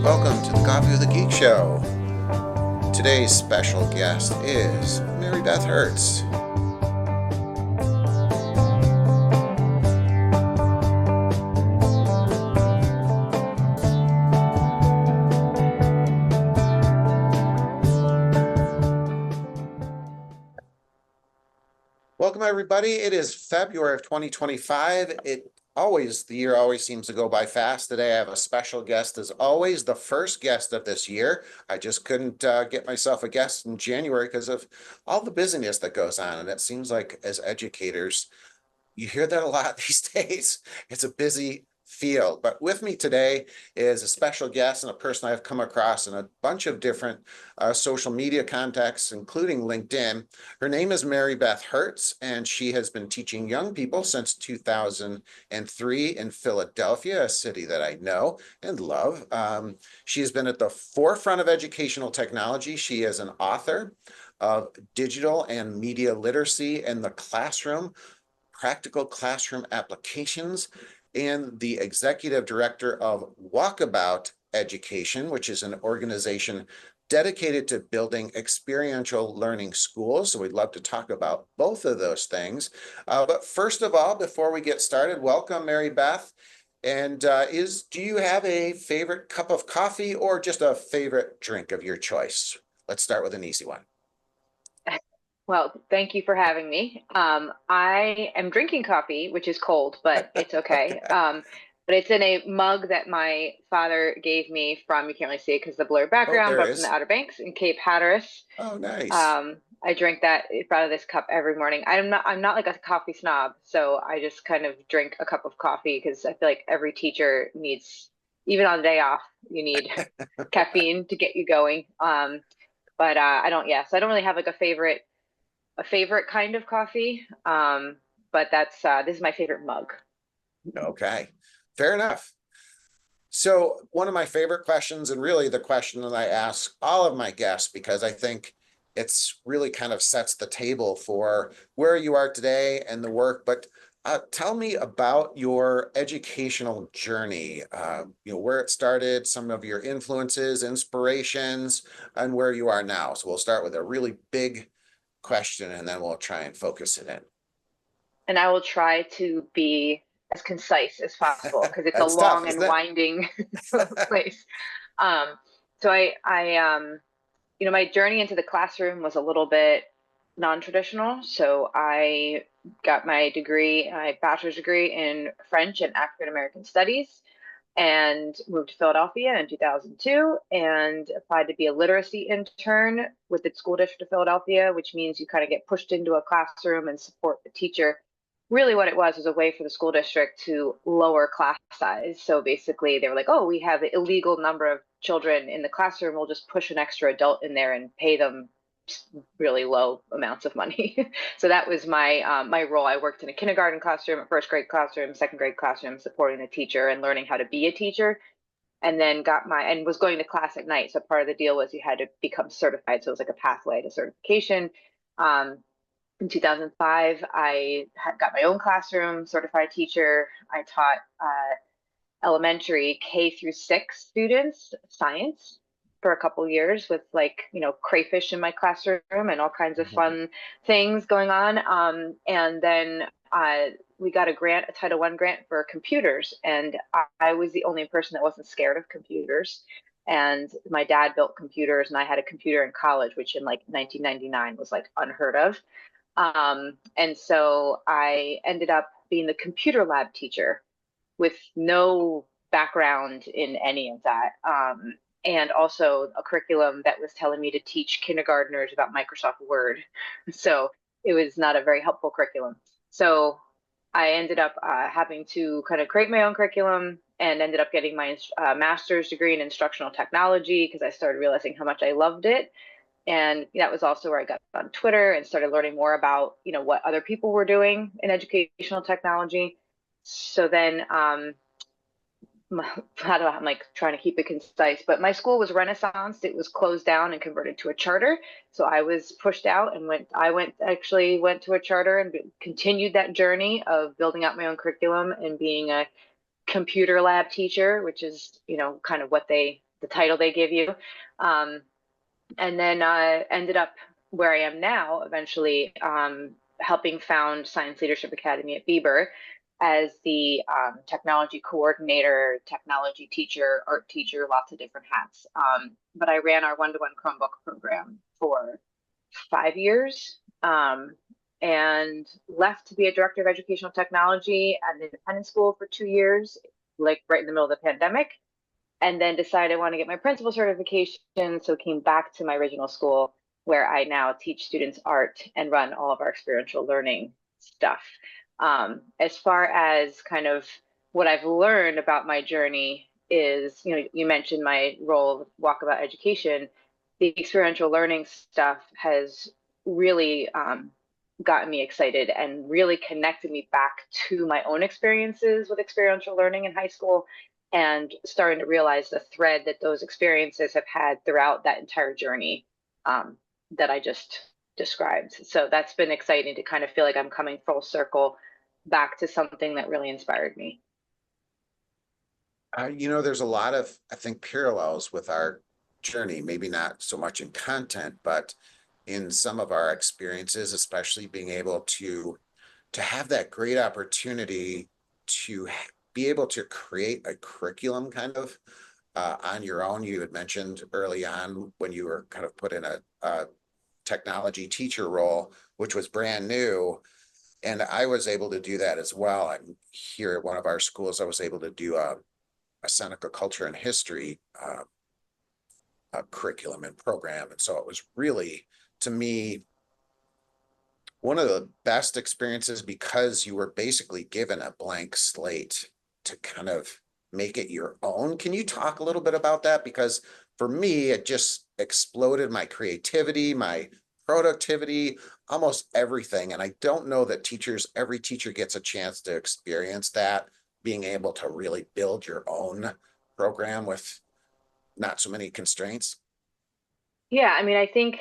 Welcome to the Coffee with the Geek Show. Today's special guest is Mary Beth Hertz. Welcome, everybody. It is February of 2025. The year always seems to go by fast. Today I have a special guest, as always, the first guest of this year. I just couldn't get myself a guest in January because of all the busyness that goes on. And it seems like as educators, you hear that a lot these days. It's a busy field. But with me today is a special guest and a person I've come across in a bunch of different social media contexts, including LinkedIn. Her name is Mary Beth Hertz, and she has been teaching young people since 2003 in Philadelphia, a city that I know and love. She has been at the forefront of educational technology. She is an author of Digital and Media Literacy in the Classroom, Practical Classroom Applications, and the executive director of Walkabout Education, which is an organization dedicated to building experiential learning schools. So we'd love to talk about both of those things. But first of all, before we get started, welcome, Mary Beth. And do you have a favorite cup of coffee or just a favorite drink of your choice? Let's start with an easy one. Well, thank you for having me. I am drinking coffee, which is cold, but it's okay. But it's in a mug that my father gave me from, you can't really see it because of the blurred Oh, background, there it but from the is. Outer Banks in Cape Hatteras. Oh, nice. I drink that out of this cup every morning. I'm not like a coffee snob, so I just kind of drink a cup of coffee because I feel like every teacher needs, even on the day off, you need caffeine to get you going. But I don't, yeah, so I don't really have like a favorite kind of coffee. But this is my favorite mug. Okay, fair enough. So one of my favorite questions, and really the question that I ask all of my guests, because I think it's really kind of sets the table for where you are today and the work. But tell me about your educational journey, where it started, some of your influences, inspirations, and where you are now. So we'll start with a really big question, and then we'll try and focus it in. And I will try to be as concise as possible because it's a That's tough, long isn't and it? winding place. Um, so my journey into the classroom was a little bit non-traditional. So I got my bachelor's degree in French and African American Studies and moved to Philadelphia in 2002 and applied to be a literacy intern with the school district of Philadelphia, which means you kind of get pushed into a classroom and support the teacher. Really, what it was a way for the school district to lower class size. So basically, they were like, oh, we have an illegal number of children in the classroom. We'll just push an extra adult in there and pay them really low amounts of money. So that was my role. I worked in a kindergarten classroom, a first grade classroom, second grade classroom, supporting the teacher and learning how to be a teacher. And then was going to class at night. So part of the deal was you had to become certified. So it was like a pathway to certification. In 2005, got my own classroom, certified teacher. I taught elementary K through 6 students science for a couple years with crayfish in my classroom and all kinds of fun things going on. And then we got a Title I grant for computers, and I was the only person that wasn't scared of computers. And my dad built computers, and I had a computer in college, which in 1999 was unheard of. And so I ended up being the computer lab teacher with no background in any of that. And also a curriculum that was telling me to teach kindergartners about Microsoft Word. So it was not a very helpful curriculum. So I ended up having to kind of create my own curriculum and ended up getting my master's degree in instructional technology because I started realizing how much I loved it. And that was also where I got on Twitter and started learning more about, what other people were doing in educational technology. So then I'm trying to keep it concise, but my school was Renaissance. It was closed down and converted to a charter. So I was pushed out and went to a charter and continued that journey of building out my own curriculum and being a computer lab teacher, which is, kind of what they the title they give you. And then ended up where I am now, eventually helping found Science Leadership Academy at Bieber as the technology coordinator, technology teacher, art teacher, lots of different hats. But I ran our one-to-one Chromebook program for 5 years, and left to be a director of educational technology at an independent school for 2 years, like right in the middle of the pandemic. And then decided I want to get my principal certification. So came back to my original school where I now teach students art and run all of our experiential learning stuff. As far as kind of what I've learned about my journey is, you mentioned my role with Walkabout Education. The experiential learning stuff has really gotten me excited and really connected me back to my own experiences with experiential learning in high school, and starting to realize the thread that those experiences have had throughout that entire journey that I just described. So that's been exciting to kind of feel like I'm coming full circle back to something that really inspired me. There's a lot of, I think, parallels with our journey, maybe not so much in content, but in some of our experiences, especially being able to have that great opportunity to be able to create a curriculum kind of on your own. You had mentioned early on when you were kind of put in a technology teacher role, which was brand new. And I was able to do that as well. I'm here at one of our schools. I was able to do a Seneca culture and history curriculum and program. And so it was really, to me, one of the best experiences, because you were basically given a blank slate to kind of make it your own. Can you talk a little bit about that? Because for me, it just exploded my creativity, my productivity, almost everything. And I don't know that every teacher gets a chance to experience that, being able to really build your own program with not so many constraints. Yeah, I mean, I think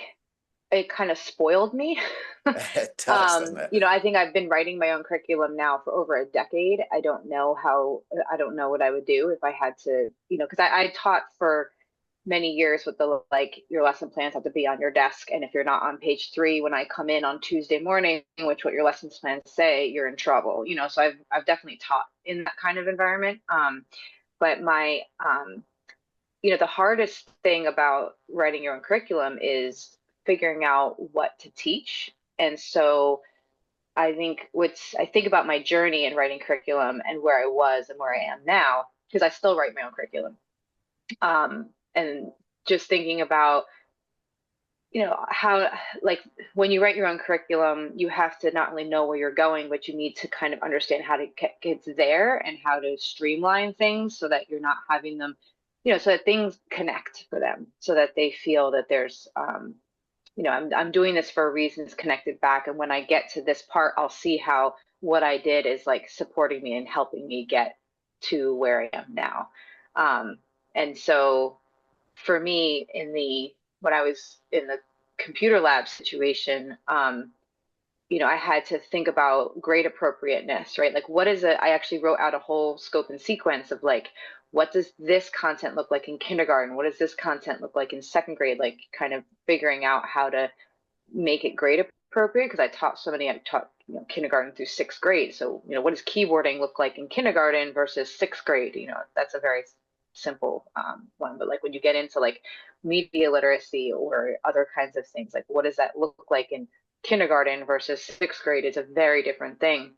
it kind of spoiled me. It does, doesn't it? I think I've been writing my own curriculum now for over a decade. I don't know what I would do if I had to, because I taught for many years with the like your lesson plans have to be on your desk, and if you're not on page 3 when I come in on Tuesday morning, which what your lesson plans say, you're in trouble. So I've definitely taught in that kind of environment. But my the hardest thing about writing your own curriculum is figuring out what to teach. And so I think about my journey in writing curriculum and where I was and where I am now, because I still write my own curriculum. And just thinking about, how, like, when you write your own curriculum, you have to not only know where you're going, but you need to kind of understand how to get kids there and how to streamline things so that you're not having them, so that things connect for them, so that they feel that there's, I'm doing this for a reason, it's connected back. And when I get to this part, I'll see how what I did is like supporting me and helping me get to where I am now. And so for me, when I was in the computer lab situation, I had to think about grade appropriateness, right? Like, I actually wrote out a whole scope and sequence of like, what does this content look like in kindergarten? What does this content look like in second grade? Like, kind of figuring out how to make it grade appropriate, because I taught kindergarten through sixth grade. So, what does keyboarding look like in kindergarten versus sixth grade? That's a very simple one. But like when you get into like media literacy or other kinds of things, like what does that look like in kindergarten versus sixth grade is a very different thing.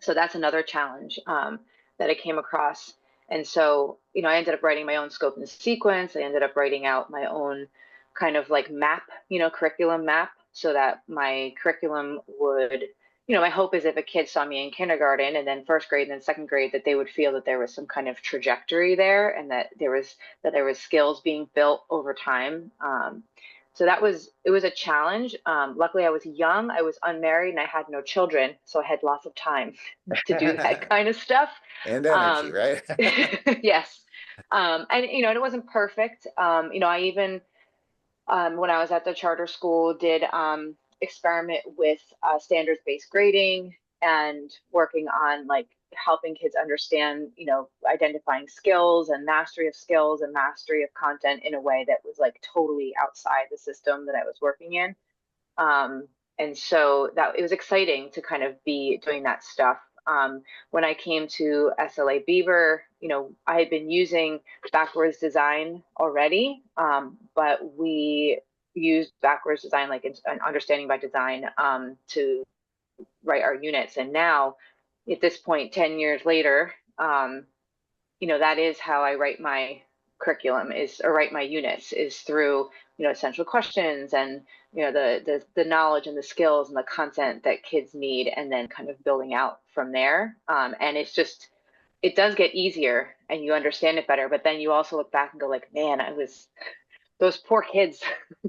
So that's another challenge that I came across. And so, I ended up writing my own scope and sequence. I ended up writing out my own kind of like map, curriculum map, so that my curriculum would, my hope is if a kid saw me in kindergarten and then first grade and then second grade, that they would feel that there was some kind of trajectory there, and that there was skills being built over time. So it was a challenge. Luckily, I was young, I was unmarried, and I had no children. So I had lots of time to do that kind of stuff. And energy, right? Yes. And, it wasn't perfect. I even, when I was at the charter school, did experiment with standards-based grading and working on like helping kids understand, identifying skills and mastery of content in a way that was like totally outside the system that I was working in. And so that it was exciting to kind of be doing that stuff. When I came to SLA Beaver, I had been using backwards design already, but we used backwards design, like an understanding by design, to write our units. And now, at this point, 10 years later, that is how I write my curriculum or write my units is through, essential questions and, the knowledge and the skills and the content that kids need, and then kind of building out from there. And it does get easier and you understand it better, but then you also look back and go like, man, those poor kids,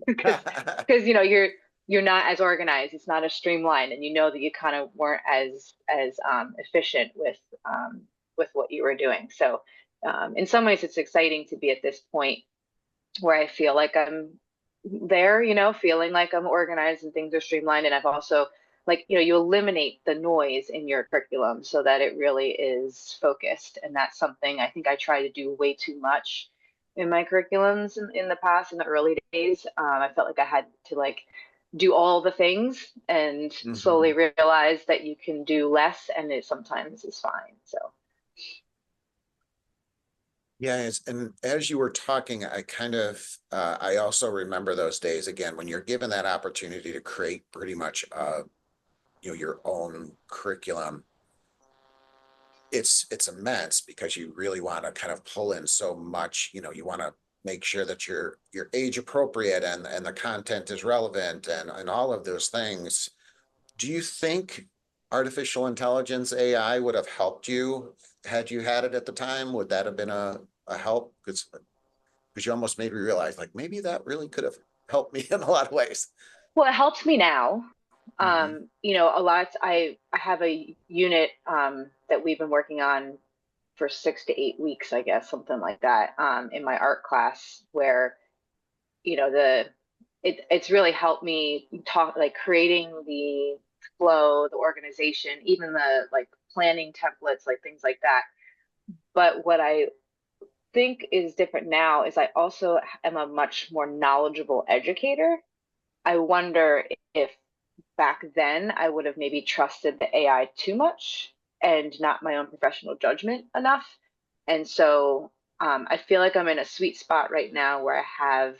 because you're not as organized. It's not as streamlined, and that you kind of weren't as efficient with what you were doing. So in some ways, it's exciting to be at this point where I feel like I'm there, feeling like I'm organized and things are streamlined. And I've also you eliminate the noise in your curriculum so that it really is focused. And that's something I think I try to do way too much in my curriculums in the past, in the early days. I felt like I had to do all the things and slowly realize that you can do less, and it sometimes is fine. So. Yeah, and as you were talking, I also remember those days again, when you're given that opportunity to create pretty much, your own curriculum. It's immense because you really want to kind of pull in so much, you want to make sure that you're age appropriate and the content is relevant and all of those things. Do you think artificial intelligence, AI, would have helped you had you had it at the time? Would that have been a help? Because you almost made me realize maybe that really could have helped me in a lot of ways. Well, it helps me now. A lot. I have a unit that we've been working on for 6 to 8 weeks, I guess, something like that, in my art class, where it's really helped me talk, creating the flow, the organization, even the planning templates, things like that. But what I think is different now is I also am a much more knowledgeable educator. I wonder if back then I would have maybe trusted the AI too much and not my own professional judgment enough. And so I feel like I'm in a sweet spot right now where I have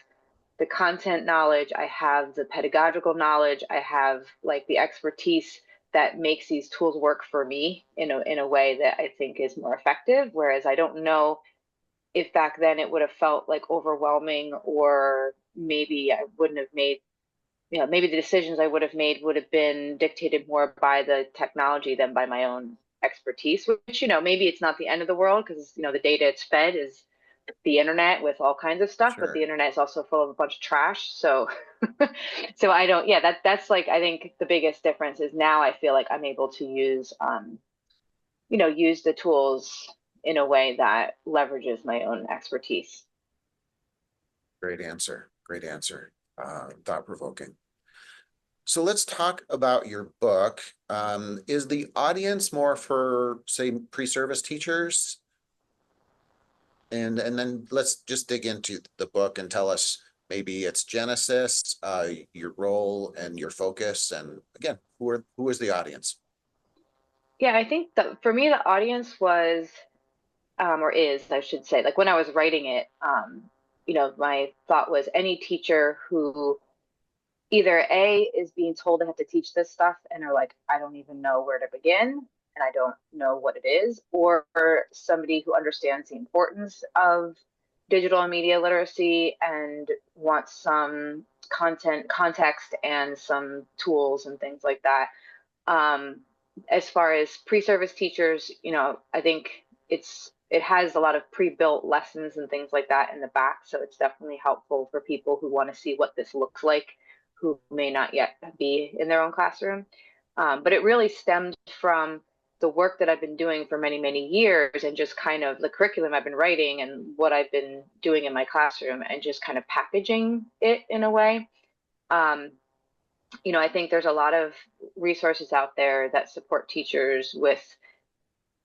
the content knowledge, I have the pedagogical knowledge, I have the expertise that makes these tools work for me in a way that I think is more effective. Whereas I don't know if back then it would have felt overwhelming, or maybe I wouldn't have made, maybe the decisions I would have made would have been dictated more by the technology than by my own expertise, which, maybe it's not the end of the world, because, the data it's fed is the internet with all kinds of stuff, but the internet is also full of a bunch of trash. So, so I don't, yeah, that's I think the biggest difference is now I feel like I'm able to use the tools in a way that leverages my own expertise. Great answer. Great answer. Thought-provoking. So let's talk about your book. Is the audience more for, say, pre-service teachers? And then let's just dig into the book and tell us maybe its genesis, your role and your focus, and again, who is the audience? Yeah, I think that for me, the audience was, or is, I should say, when I was writing it, my thought was any teacher who either A, is being told they have to teach this stuff and are like, I don't even know where to begin and I don't know what it is, or somebody who understands the importance of digital and media literacy and wants some context and some tools and things like that. As far as pre-service teachers, I think it has a lot of pre-built lessons and things like that in the back. So it's definitely helpful for people who want to see what this looks like, who may not yet be in their own classroom. But it really stemmed from the work that I've been doing for many, many years, and just kind of the curriculum I've been writing and what I've been doing in my classroom, and just kind of packaging it in a way. I think there's a lot of resources out there that support teachers with,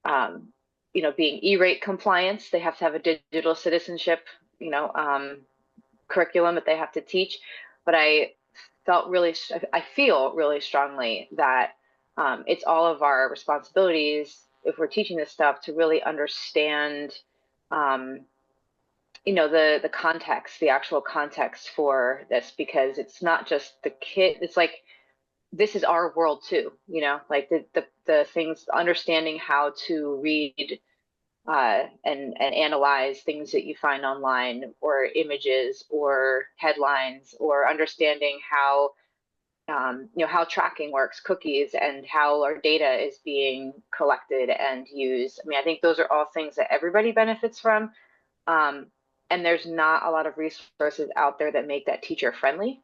um, being E-rate compliance. They have to have a digital citizenship, curriculum that they have to teach. But I feel really strongly that it's all of our responsibilities if we're teaching this stuff to really understand, um, the context, the actual context for this, because it's not just the kid. It's like this is our world too, like the things, understanding how to read and analyze things that you find online, or images or headlines, or understanding how how tracking works, cookies, and how our data is being collected and used. I mean, I think those are all things that everybody benefits from. Um, and there's not a lot of resources out there that make that teacher friendly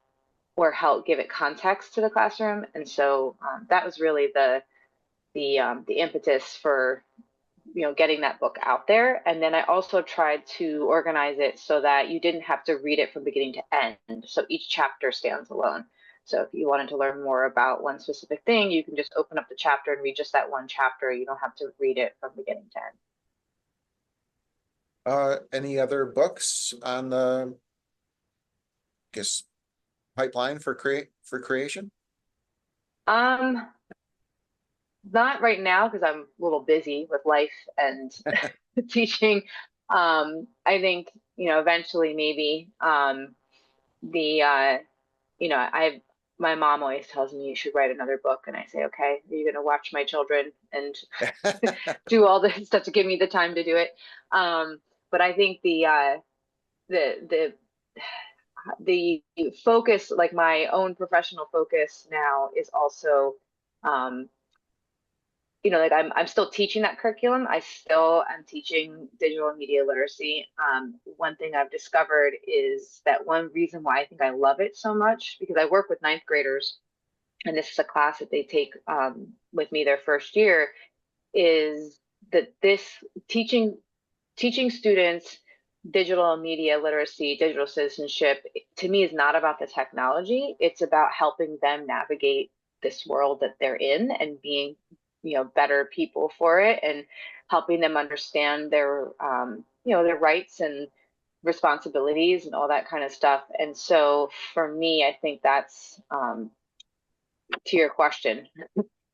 or help give it context to the classroom. And so that was really the impetus for getting that book out there. And then I also tried to organize it so that you didn't have to read it from beginning to end. So each chapter stands alone. So if you wanted to learn more about one specific thing, you can just open up the chapter and read just that one chapter. You don't have to read it from beginning to end. Any other books on the, I guess, pipeline for creation? Um, Not right now because I'm a little busy with life and teaching. I think, eventually maybe the I my mom always tells me you should write another book, and I say, okay, are you going to watch my children and do all this stuff to give me the time to do it? But I think the the focus, like my own professional focus now, is also um, like I'm still teaching that curriculum. I still am teaching digital media literacy. One thing I've discovered is that one reason why I think I love it so much, because I work with ninth graders, and this is a class that they take with me their first year, is that this teaching teaching students digital media literacy, digital citizenship, to me is not about the technology. It's about helping them navigate this world that they're in and being, better people for it, and helping them understand their, their rights and responsibilities and all that kind of stuff. And so for me, I think that's, to your question,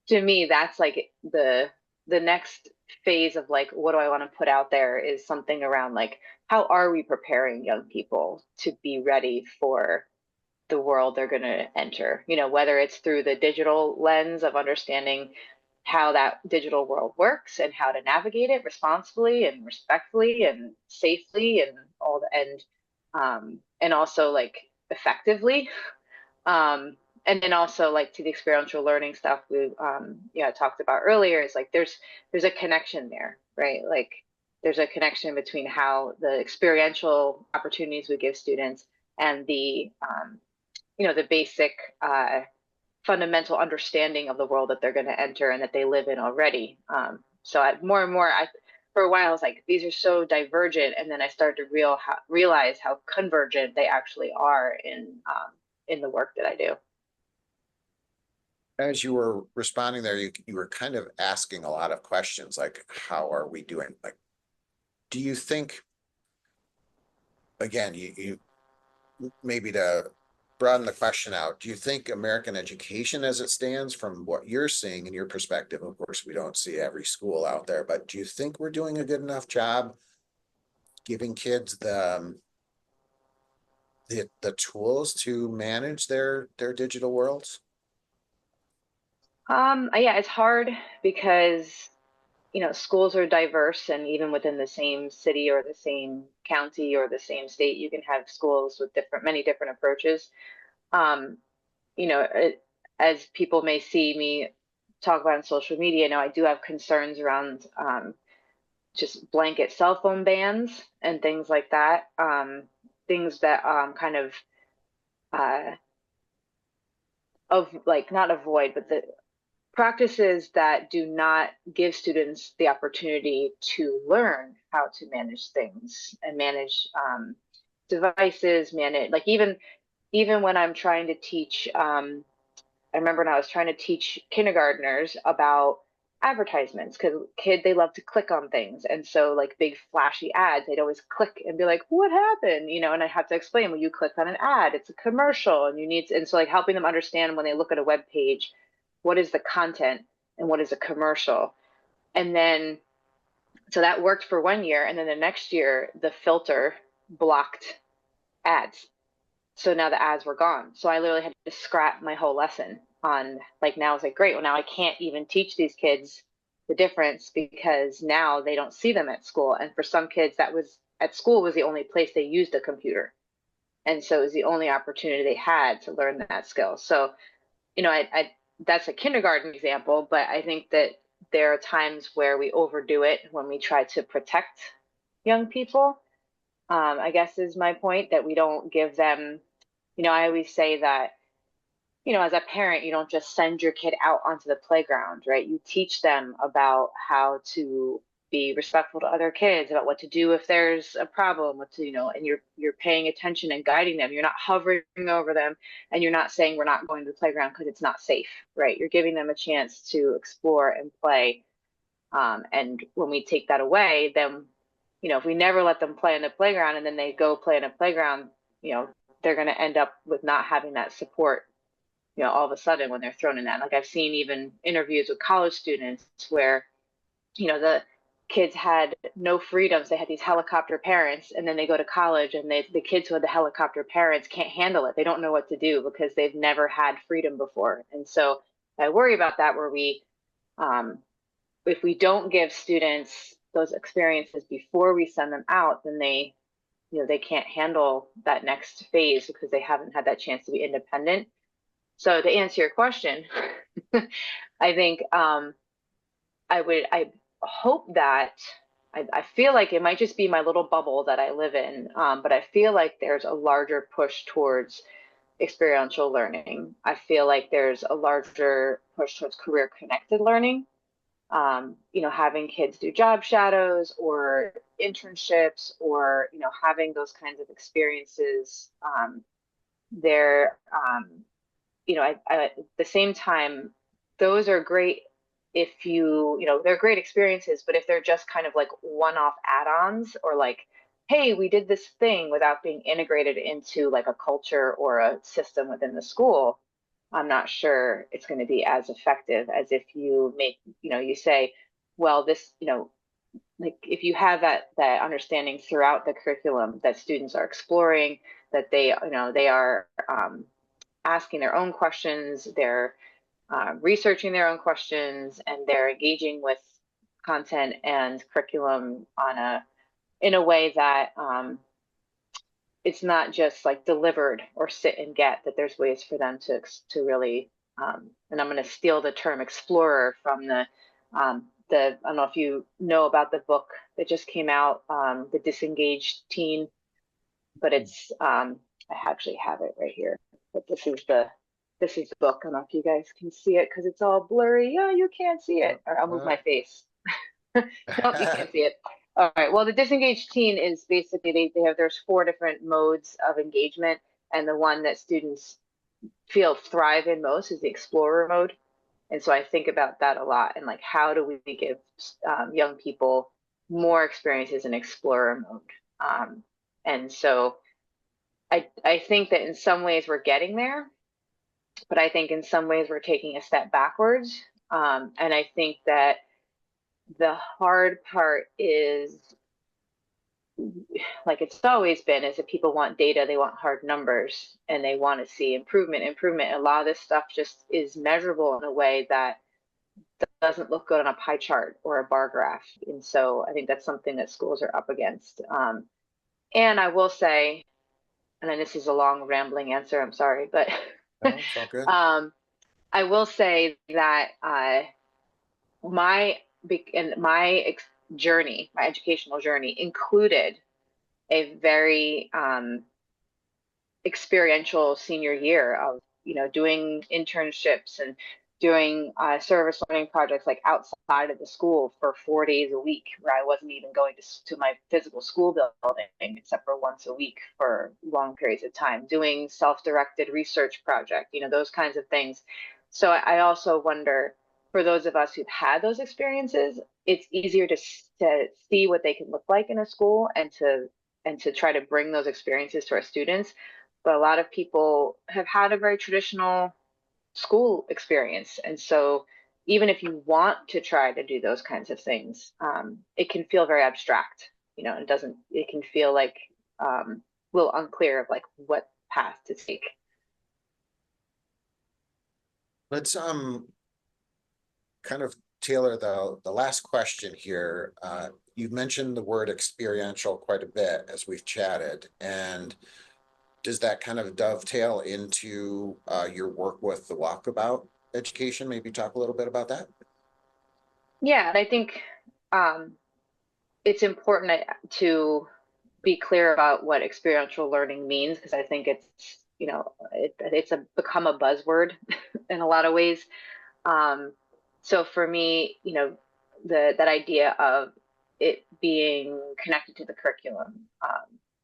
to me, that's like the next phase of like, what do I want to put out there, is something around like, how are we preparing young people to be ready for the world they're going to enter, whether it's through the digital lens of understanding how that digital world works and how to navigate it responsibly and respectfully and safely and all the and also like effectively. And then also like to the experiential learning stuff we talked about earlier, is like there's a connection there, right? Like there's a connection between how the experiential opportunities we give students and the basic fundamental understanding of the world that they're going to enter and that they live in already. So more and more, for a while I was like, these are so divergent, and then I started to realize how convergent they actually are in the work that I do. As you were responding there, you were kind of asking a lot of questions, like, how are we doing? Like, do you think, again, you maybe to broaden the question out, do you think American education as it stands, from what you're seeing in your perspective, of course, we don't see every school out there, but do you think we're doing a good enough job giving kids the tools to manage their digital worlds? Yeah, it's hard because schools are diverse, and even within the same city or the same county or the same state, you can have schools with many different approaches. Um, as people may see me talk about on social media, I do have concerns around just blanket cell phone bans and things like that. Things that kind uh, of like not avoid, but the practices that do not give students the opportunity to learn how to manage things and manage devices, manage like even when I'm trying to teach I remember when I was trying to teach kindergartners about advertisements, because they love to click on things, and so like big flashy ads, they'd always click and be like, what happened, and I have to explain, when you click on an ad, it's a commercial, and you need to, and so like helping them understand when they look at a web page, what is the content and what is a commercial. And then so that worked for 1 year, and then the next year the filter blocked ads, so now the ads were gone. So I literally had to scrap my whole lesson on, like, now it's like, great, well, now I can't even teach these kids the difference, because now they don't see them at school. And for some kids, that was at school was the only place they used a computer. And so it was the only opportunity they had to learn that skill. So, I that's a kindergarten example, but I think that there are times where we overdo it when we try to protect young people. I guess is my point, that we don't give them, I always say that, as a parent, you don't just send your kid out onto the playground, right? You teach them about how to be respectful to other kids, about what to do if there's a problem, what to, and you're paying attention and guiding them. You're not hovering over them, and you're not saying we're not going to the playground because it's not safe, right? You're giving them a chance to explore and play. And when we take that away, then, if we never let them play in the playground and then they go play in a playground, they're going to end up with not having that support, all of a sudden when they're thrown in that. Like, I've seen even interviews with college students where, the kids had no freedoms. They had these helicopter parents, and then they go to college, and the kids who had the helicopter parents can't handle it. They don't know what to do because they've never had freedom before. And so I worry about that, where if we don't give students those experiences before we send them out, then they can't handle that next phase because they haven't had that chance to be independent. So to answer your question, I think I hope that I feel like it might just be my little bubble that I live in, but I feel like there's a larger push towards experiential learning. I feel like there's a larger push towards career connected learning. Having kids do job shadows or internships, or having those kinds of experiences. They're at the same time, those are great if they're great experiences, but if they're just kind of like one-off add-ons, or like, hey, we did this thing without being integrated into like a culture or a system within the school, I'm not sure it's going to be as effective as if you make, you say, well, this, like if you have that understanding throughout the curriculum, that students are exploring, that they are asking their own questions, they're researching their own questions, and they're engaging with content and curriculum in a way that it's not just like delivered or sit and get, that there's ways for them to really, and I'm going to steal the term explorer from I don't know if you know about the book that just came out, The Disengaged Teen, but it's, I actually have it right here, but this is the book. I don't know if you guys can see it because it's all blurry. Yeah, you can't see it. Or I'll move my face. Nope, you can't see it. All right. Well, the disengaged teen is basically there's 4 different modes of engagement, and the one that students feel thrive in most is the explorer mode. And so I think about that a lot, and like, how do we give young people more experiences in explorer mode? And so I think that in some ways we're getting there, but I think in some ways we're taking a step backwards. And I think that the hard part is, like it's always been, is that people want data, they want hard numbers, and they want to see improvement. A lot of this stuff just is measurable in a way that doesn't look good on a pie chart or a bar graph. And so I think that's something that schools are up against. And I will say, and then this is a long rambling answer, I'm sorry, but No, it's all good. I will say that my journey, my educational journey, included a very experiential senior year of doing internships and doing service learning projects, like outside of the school, for 4 days a week, where I wasn't even going to my physical school building except for once a week for long periods of time, doing self-directed research project, those kinds of things. So I also wonder, for those of us who've had those experiences, it's easier to see what they can look like in a school and to try to bring those experiences to our students. But a lot of people have had a very traditional school experience. And so even if you want to try to do those kinds of things, it can feel very abstract, and it can feel like a little unclear of like what path to take. Let's kind of tailor the last question here. You mentioned the word experiential quite a bit as we've chatted, and does that kind of dovetail into your work with the Walkabout education? Maybe talk a little bit about that. Yeah, and I think um, it's important to be clear about what experiential learning means because I think it's become a buzzword in a lot of ways. Um, so for me, that idea of it being connected to the curriculum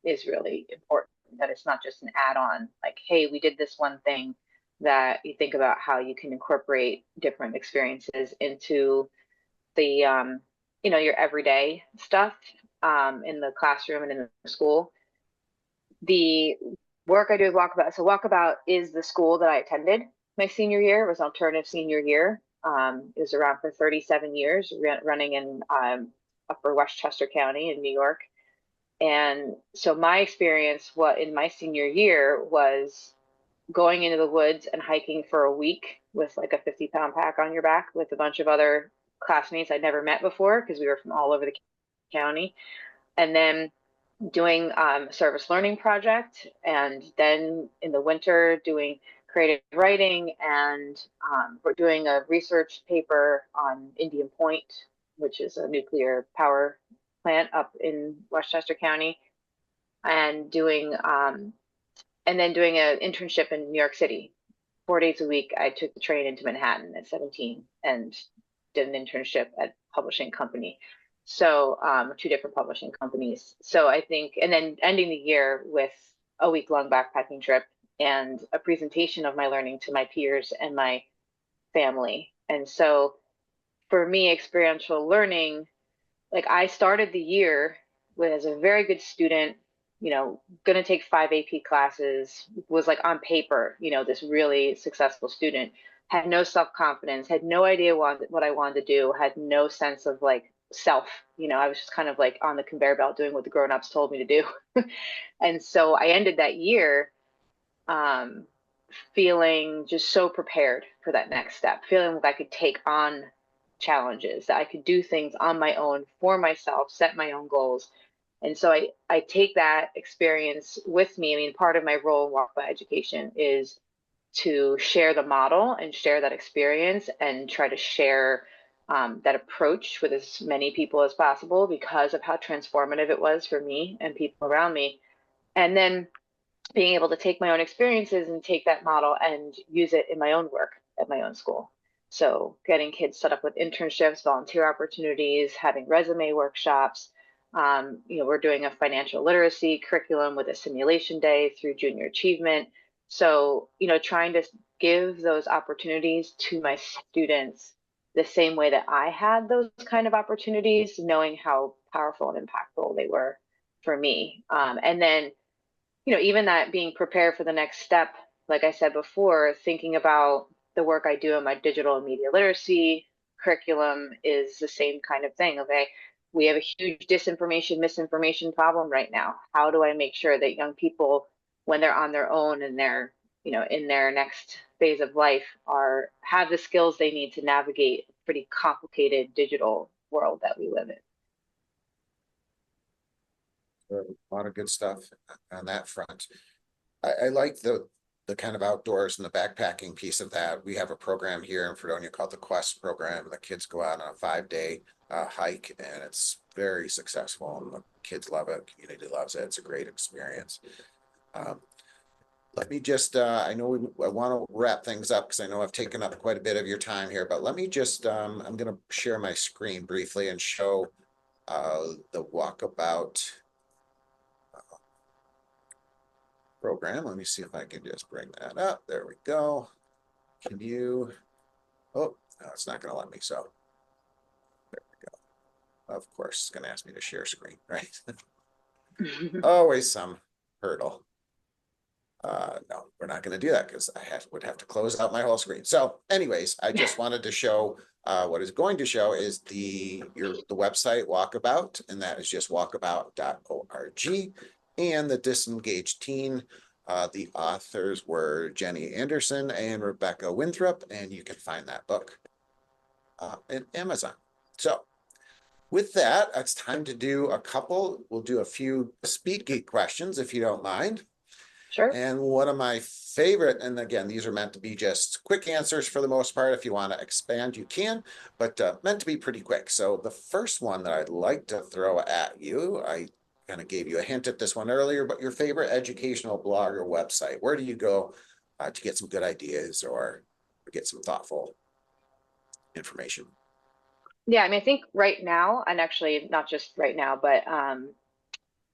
is really important. That it's not just an add-on, like, hey, we did this one thing. That you think about how you can incorporate different experiences into the your everyday stuff in the classroom and in the school. The work I do with Walkabout. So Walkabout is the school that I attended my senior year. It was an alternative senior year. It was around for 37 years, running in Upper Westchester County in New York. And so my experience, what in my senior year, was going into the woods and hiking for a week with like a 50-pound pack on your back with a bunch of other classmates I'd never met before because we were from all over the county. And then doing a service learning project, and then in the winter doing creative writing, and we're doing a research paper on Indian Point, which is a nuclear power plant up in Westchester County, and doing an internship in New York City. 4 days a week, I took the train into Manhattan at 17 and did an internship at a publishing company. So, two different publishing companies. So I think, and then ending the year with a week-long backpacking trip and a presentation of my learning to my peers and my family. And so for me, experiential learning, like I started the year with as a very good student, going to take 5 AP classes, was like on paper, this really successful student, had no self-confidence, had no idea what I wanted to do, had no sense of like self, I was just kind of like on the conveyor belt doing what the grown-ups told me to do. And so I ended that year um, feeling just so prepared for that next step, feeling like I could take on challenges, that I could do things on my own for myself, set my own goals. And so I take that experience with me. I mean, part of my role in Walkabout Education is to share the model and share that experience and try to share that approach with as many people as possible because of how transformative it was for me and people around me. And then being able to take my own experiences and take that model and use it in my own work at my own school. So getting kids set up with internships, volunteer opportunities, having resume workshops. We're doing a financial literacy curriculum with a simulation day through junior achievement. So, trying to give those opportunities to my students the same way that I had those kind of opportunities, knowing how powerful and impactful they were for me. And then even that being prepared for the next step, like I said before, thinking about the work I do in my digital and media literacy curriculum is the same kind of thing. Okay, we have a huge disinformation, misinformation problem right now. How do I make sure that young people, when they're on their own and they're, in their next phase of life, have the skills they need to navigate a pretty complicated digital world that we live in? A lot of good stuff on that front. I like the kind of outdoors and the backpacking piece of that. We have a program here in Fredonia called the Quest program. The kids go out on a 5-day hike, and it's very successful. And the kids love it. Community loves it. It's a great experience. Um, Let me just, I know I want to wrap things up because I know I've taken up quite a bit of your time here, but let me just, I'm going to share my screen briefly and show the Walkabout program. Let me see if I can just bring that up. There we go. can you, oh, no, it's not going to let me. So there we go. Of course, it's going to ask me to share screen, right? Always some hurdle. No, we're not going to do that because would have to close out my whole screen. So anyways, I just wanted to show what is going to show is the website Walkabout, and that is just walkabout.org. And the Disengaged Teen, the authors were Jenny Anderson and Rebecca Winthrop, and you can find that book in Amazon. So with that, it's time to do a couple. We'll do a few Speed Geek questions if you don't mind. Sure. And one of my favorite, and again, these are meant to be just quick answers for the most part. If you want to expand, you can, but meant to be pretty quick. So the first one that I'd like to throw at you, I kind of gave you a hint at this one earlier, but your favorite educational blog or website, where do you go to get some good ideas or get some thoughtful information? Yeah, I mean, I think right now, and actually not just right now, but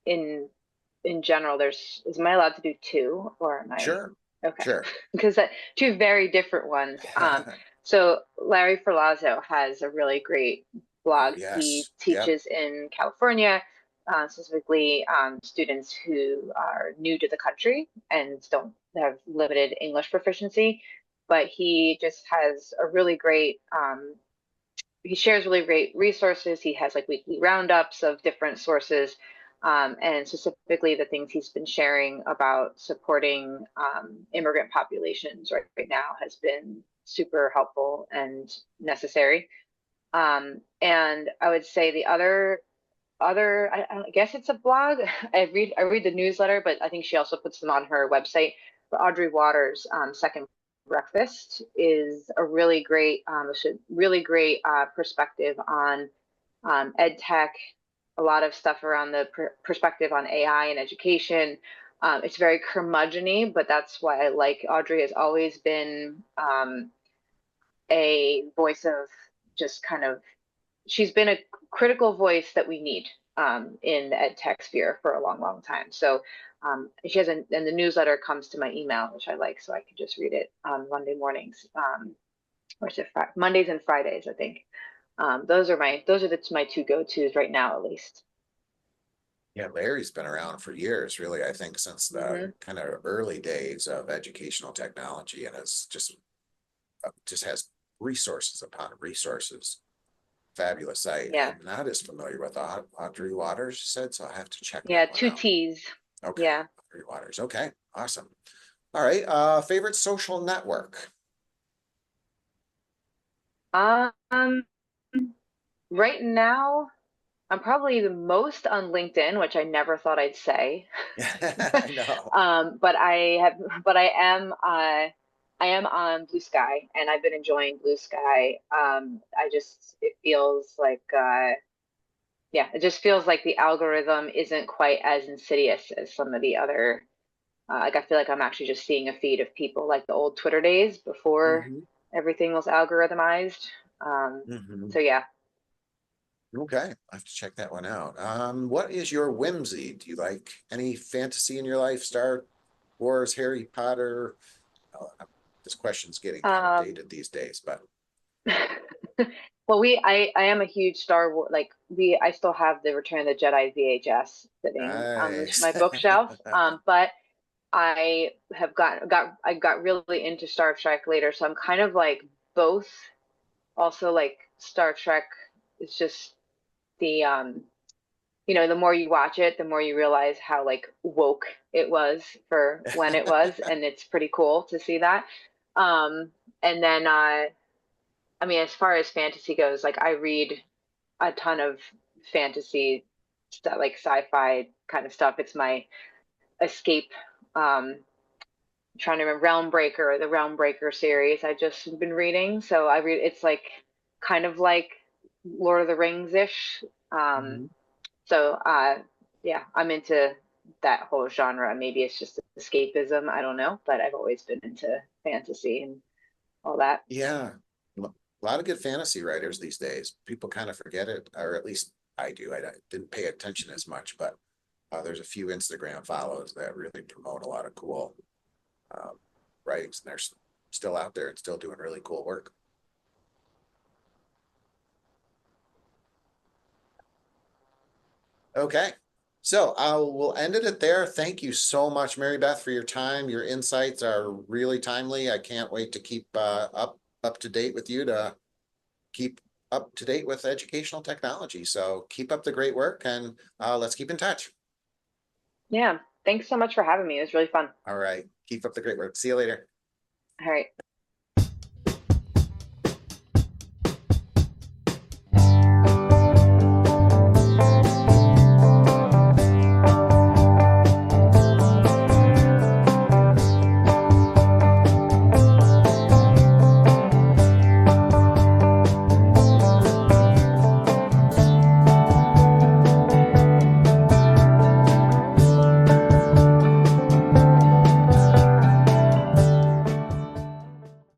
in in general, am I allowed to do two, or am I Sure, okay? sure. Because two very different ones. So Larry Ferlazzo has a really great Oh, blog. He yes. Yep. teaches in California, specifically students who are new to the country and don't have limited English proficiency. But he just has a really great he shares really great resources. He has like weekly roundups of different sources, and specifically the things he's been sharing about supporting immigrant populations right now has been super helpful and necessary. And I would say the other I guess it's a blog. I read the newsletter, but I think she also puts them on her website. But Audrey Waters' Second Breakfast is a really great perspective on ed tech, a lot of stuff around the perspective on AI and education. It's very curmudgeon-y, but that's why I like Audrey. Has always been a voice of just kind of she's been a critical voice that we need in the ed tech sphere for a long, long time. So she has, and the newsletter comes to my email, which I like, so I can just read it on Monday mornings, or is it Mondays and Fridays, I think. Those are my two go-tos right now, at least. Yeah, Larry's been around for years, really, I think since the Hmm. kind of early days of educational technology, and it's just has resources upon resources. Fabulous site. Yeah, I'm not as familiar with Audrey Waters, you said, so I have to check yeah, that one two out. T's. Okay, Yeah. Audrey Waters. Okay, awesome. All right, favorite social network? Um, right now, I'm probably the most on LinkedIn, which I never thought I'd say. I know. But I am on Blue Sky, and I've been enjoying Blue Sky. It feels like yeah, it just feels like the algorithm isn't quite as insidious as some of the other. Like I feel like I'm actually just seeing a feed of people like the old Twitter days before Hmm. everything was algorithmized. Um, Hmm. so yeah. Okay, I have to check that one out. What is your whimsy? Do you like any fantasy in your life? Star Wars, Harry Potter? Oh, this question's getting kind of Um, dated these days, but well, I am a huge Star Wars, like I still have the Return of the Jedi VHS sitting on nice. my bookshelf. But I got really into Star Trek later, so I'm kind of like both. Also, like Star Trek is just the the more you watch it, the more you realize how like woke it was for when it was, and it's pretty cool to see that. And then I mean, as far as fantasy goes, like I read a ton of fantasy stuff, like sci-fi kind of stuff. It's my escape. Trying to remember the Realm Breaker series I just been reading. So I read it's like kind of like Lord of the Rings ish. Um, Mhm. so yeah, I'm into that whole genre. Maybe it's just escapism. I don't know, but I've always been into fantasy and all that. Yeah, a lot of good fantasy writers these days. People kind of forget it, or at least I do. I didn't pay attention as much, but there's a few Instagram follows that really promote a lot of cool um, writings, and there's still out there and still doing really cool work. Okay. So we'll end it there. Thank you so much, Mary Beth, for your time. Your insights are really timely. I can't wait to keep up to date with you, to keep up to date with educational technology. So keep up the great work, and let's keep in touch. Yeah. Thanks so much for having me. It was really fun. All right. Keep up the great work. See you later. All right.